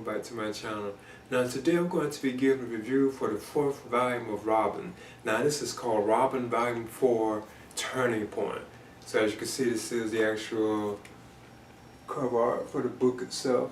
back to my channel. Now today I'm going to be giving a review for the 4th volume of Robin. Now this is called Robin Volume 4 Turning Point. So as you can see, this is the actual cover art for the book itself.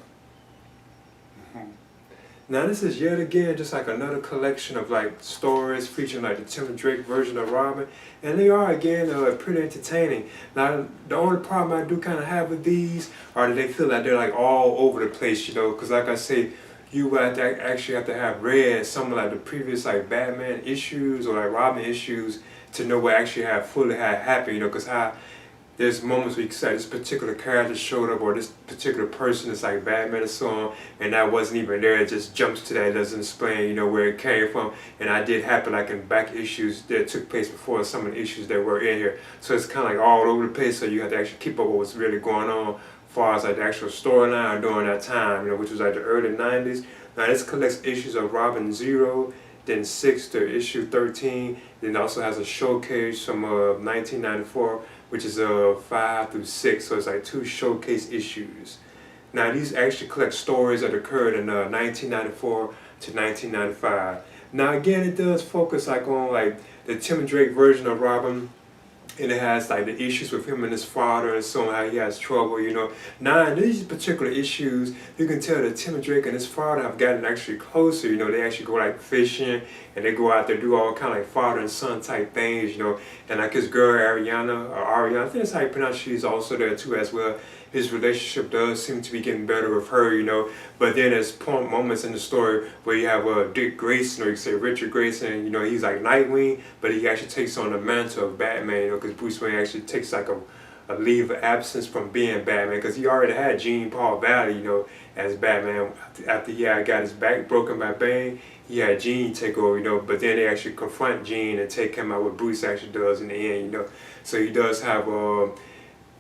Now this is yet again just like another collection of like stories featuring like the Tim Drake version of Robin, and they are again pretty entertaining. Now the only problem I do kind of have with these are that they feel like they're like all over the place, you know, because like I say, you would actually have to have read some of like the previous like Batman issues or like Robin issues to know what actually fully happened, you know, because there's moments where you can say this particular character showed up or this particular person is like Batman or so on, and that wasn't even there. It just jumps to that. It doesn't explain, you know, where it came from. And I did happen like in back issues that took place before some of the issues that were in here. So it's kind of like all over the place. So you have to actually keep up with what's really going on as far as like the actual storyline during that time, you know, which was like the early 90s. Now this collects issues of Robin 0, then 6 to issue 13. Then it also has a showcase from 1994, which is 5 through 6. So it's like 2 showcase issues. Now these actually collect stories that occurred in 1994 to 1995. Now again, it does focus like on like the Tim Drake version of Robin. And it has like the issues with him and his father and so on, how he has trouble, you know. Now in these particular issues, you can tell that Tim Drake and his father have gotten actually closer, you know. They actually go like fishing and they go out there do all kind of like father and son type things, you know. And like his girl Ariana, I think that's how you pronounce, she's also there too as well. His relationship does seem to be getting better with her, you know. But then there's moments in the story where you have Dick Grayson, or you can say Richard Grayson, you know, he's like Nightwing, but he actually takes on the mantle of Batman, you know, because Bruce Wayne actually takes like a leave of absence from being Batman, because he already had Jean-Paul Valley, you know, as Batman. After he had got his back broken by Bane, he had Jean take over, you know, but then they actually confront Jean and take him out, what Bruce actually does in the end, you know. So he does have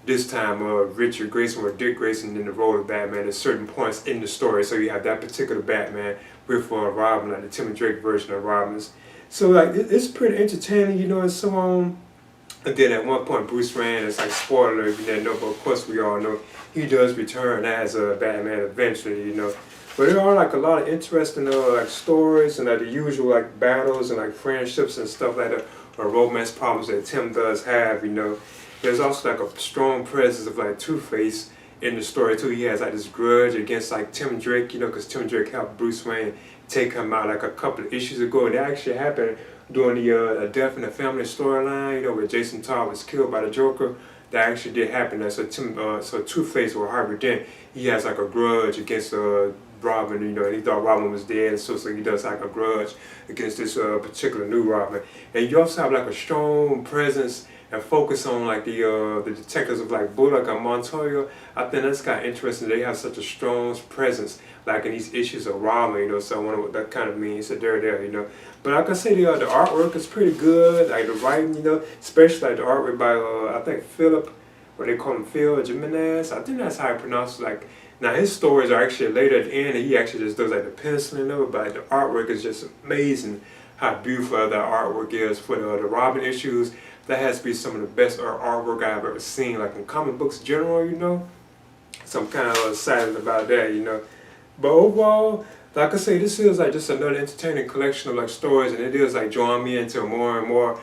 this time Richard Grayson or Dick Grayson in the role of Batman at certain points in the story. So you have that particular Batman with Robin, like the Tim Drake version of Robin's. So like it's pretty entertaining, you know, and so on. And then at one point Bruce Wayne, it's like spoiler if you didn't know, but of course we all know, he does return as Batman eventually, you know. But there are like a lot of interesting like stories and like the usual like battles and like friendships and stuff like that, or romance problems that Tim does have, you know. There's also like a strong presence of like Two-Face in the story too. He has like this grudge against like Tim Drake, you know, because Tim Drake helped Bruce Wayne take him out like a couple of issues ago. And that actually happened during the Death in the Family storyline, you know, where Jason Todd was killed by the Joker. That actually did happen there. So Two-Face, or Harvey Dent, he has like a grudge against Robin, you know, and he thought Robin was dead, and so he does like a grudge against this particular new Robin. And you also have like a strong presence and focus on like the detectives of like Bullock and Montoya. I think that's kind of interesting. They have such a strong presence like in these issues of Robin, you know, so I wonder what that kind of means that they're there, you know. But like I say, the artwork is pretty good, like the writing, you know, especially like the artwork by I think Philip, or they call him Phil Jimenez. I think that's how I pronounce it. Like, now his stories are actually later at the end, and he actually just does like the penciling of it, but like, the artwork is just amazing. How beautiful that artwork is for the Robin issues. That has to be some of the best artwork I've ever seen, like in comic books in general, you know. So I'm kind of excited about that, you know. But overall, like I say, this is like just another entertaining collection of like stories, and it is like drawing me into more and more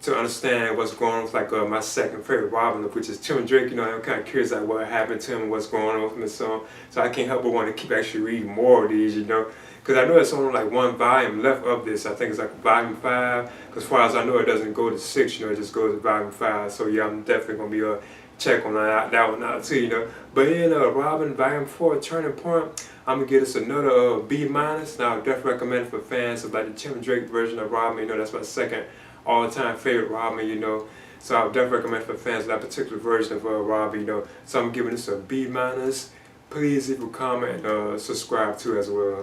to understand what's going on with like my second favorite Robin, which is Tim Drake. You know, I'm kind of curious like what happened to him, what's going on with him and so on. So I can't help but want to keep actually reading more of these, you know. Because I know it's only like one volume left of this. I think it's like volume 5. Because as far as I know, it doesn't go to 6, you know, it just goes to volume 5. So yeah, I'm definitely going to be check on that one out too, you know. But in Robin Volume 4 Turning Point, I'm going to give this another B-. Now I would definitely recommend it for fans of like the Tim Drake version of Robin. You know, that's my second all-time favorite Robin, you know. So I would definitely recommend it for fans of that particular version of Robin, you know. So I'm giving this a B-. Please leave a comment and subscribe too as well.